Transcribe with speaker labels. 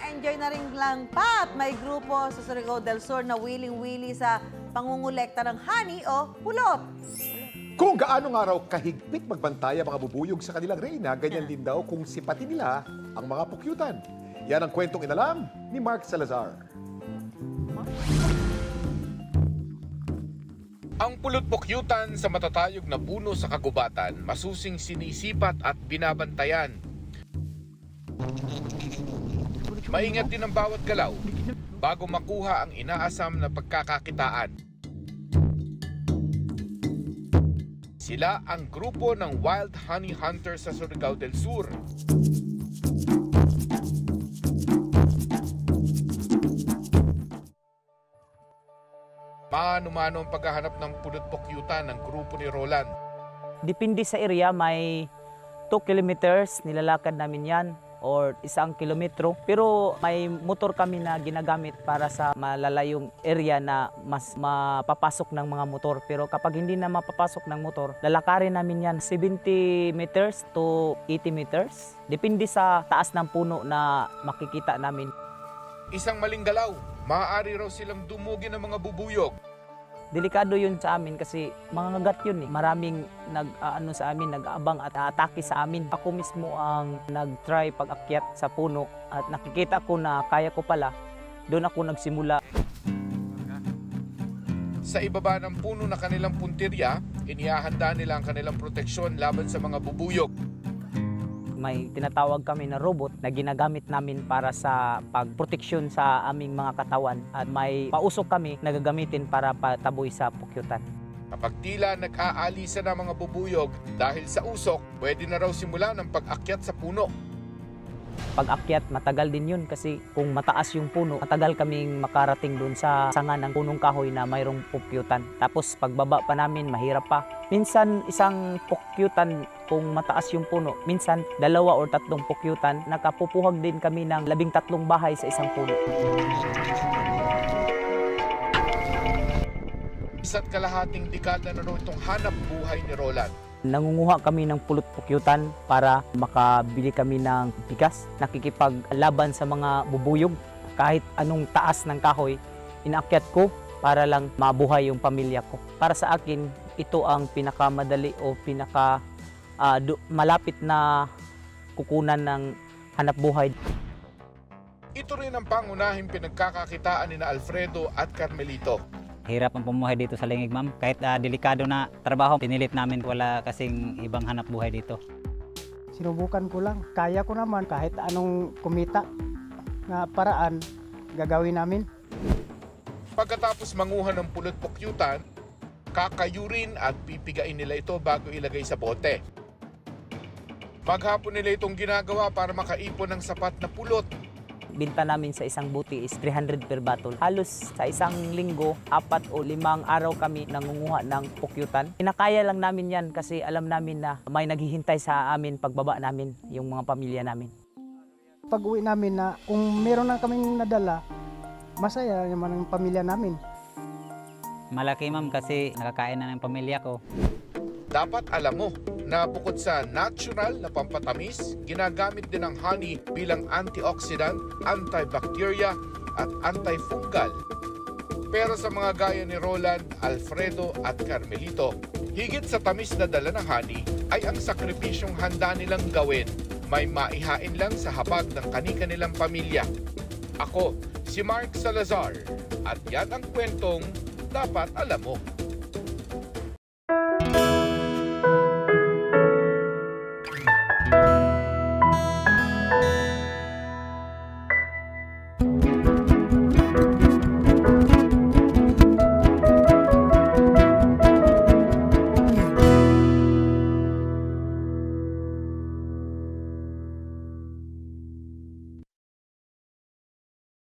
Speaker 1: naka-enjoy na rin lang pa at may grupo sa Surigao del Sur na willing-willy sa pangungulekta ng honey o pulot.
Speaker 2: Kung gaano nga raw kahigpit magbantay ang mga bubuyog sa kanilang reyna, ganyan din daw kung sipatin nila ang mga pukyutan. Yan ang kwentong inalam ni Mark Salazar.
Speaker 3: Ang pulot-pukyutan sa matatayog na puno sa kagubatan, masusing sinisipat at binabantayan. Maingat din ang bawat galaw bago makuha ang inaasam na pagkakakitaan. Sila ang grupo ng Wild Honey Hunters sa Surigao del Sur. Mano-mano ang paghahanap ng pulot-pukyutan ng grupo ni Roland.
Speaker 4: Depende sa area, may 2 kilometers nilalakad namin yan or 1 kilometro. Pero may motor kami na ginagamit para sa malalayong area na mas mapapasok ng mga motor. Pero kapag hindi na mapapasok ng motor, lalakarin namin yan 70 meters to 80 meters. Depende sa taas ng puno na makikita namin.
Speaker 3: Isang maling galaw, maaari raw silang dumugin ng mga bubuyog.
Speaker 4: Delikado yun sa amin kasi mga ngagat yun eh. Maraming sa amin, nag-aabang at atake sa amin. Ako mismo ang nag-try pag-akyat sa puno at nakikita ko na kaya ko pala. Doon ako nagsimula.
Speaker 3: Sa ibaba ng puno na kanilang puntirya, inihahanda nila ang kanilang proteksyon laban sa mga bubuyog.
Speaker 4: May tinatawag kami na robot na ginagamit namin para sa pagproteksyon sa aming mga katawan. At may pausok kami na gagamitin para pataboy sa pukyutan.
Speaker 3: Kapag tila nag-aalisa na mga bubuyog dahil sa usok, pwede na raw simula ng pag-akyat sa puno.
Speaker 4: Pag-akyat, matagal din yun kasi kung mataas yung puno, matagal kaming makarating dun sa sanga ng punong kahoy na mayroong pukyutan. Tapos pagbaba pa namin, mahirap pa. Minsan isang pukyutan kung mataas yung puno, minsan 2 o 3 pukyutan, nakapupuhag din kami ng 13 bahay sa isang puno.
Speaker 3: Isa't kalahating dekada na raw itong hanap buhay ni Roland.
Speaker 4: Nangunguha kami ng pulot-pukyutan para makabili kami ng bigas. Nakikipaglaban sa mga bubuyog. Kahit anong taas ng kahoy, inaakyat ko para lang mabuhay yung pamilya ko. Para sa akin, ito ang pinakamadali o malapit na kukunan ng hanap buhay.
Speaker 3: Ito rin ang pangunahing pinagkakakitaan ni Alfredo at Carmelito.
Speaker 5: Hirap ang pumuhay dito sa Lingig, ma'am. Kahit delikado na trabaho, pinilit namin, wala kasing ibang hanap buhay dito.
Speaker 6: Sinubukan ko lang. Kaya ko naman kahit anong kumita na paraan gagawin namin.
Speaker 3: Pagkatapos manguha ng pulot-pukyutan, kakayurin at pipigain nila ito bago ilagay sa bote. Maghapon nila itong ginagawa para makaipon ng sapat na pulot.
Speaker 4: Binta namin sa isang buti is 300 per bottle. Halos sa isang linggo, 4 o 5 araw kami nangunguha ng pukyutan. Kinakaya lang namin yan kasi alam namin na may naghihintay sa amin pagbaba namin, yung mga pamilya namin.
Speaker 6: Pag uwi namin na kung meron na kaming nadala, masaya naman ang pamilya namin.
Speaker 5: Malaki, ma'am, kasi nakakain na ng pamilya ko.
Speaker 3: Dapat alam mo na bukod sa natural na pampatamis, ginagamit din ang honey bilang antioxidant, antibacteria at antifungal. Pero sa mga gaya ni Roland, Alfredo at Carmelito, higit sa tamis na dala ng honey ay ang sakripisyong handa nilang gawin. May maihain lang sa hapag ng kani-kanilang pamilya. Ako, si Mark Salazar, at yan ang kwentong dapat alam mo.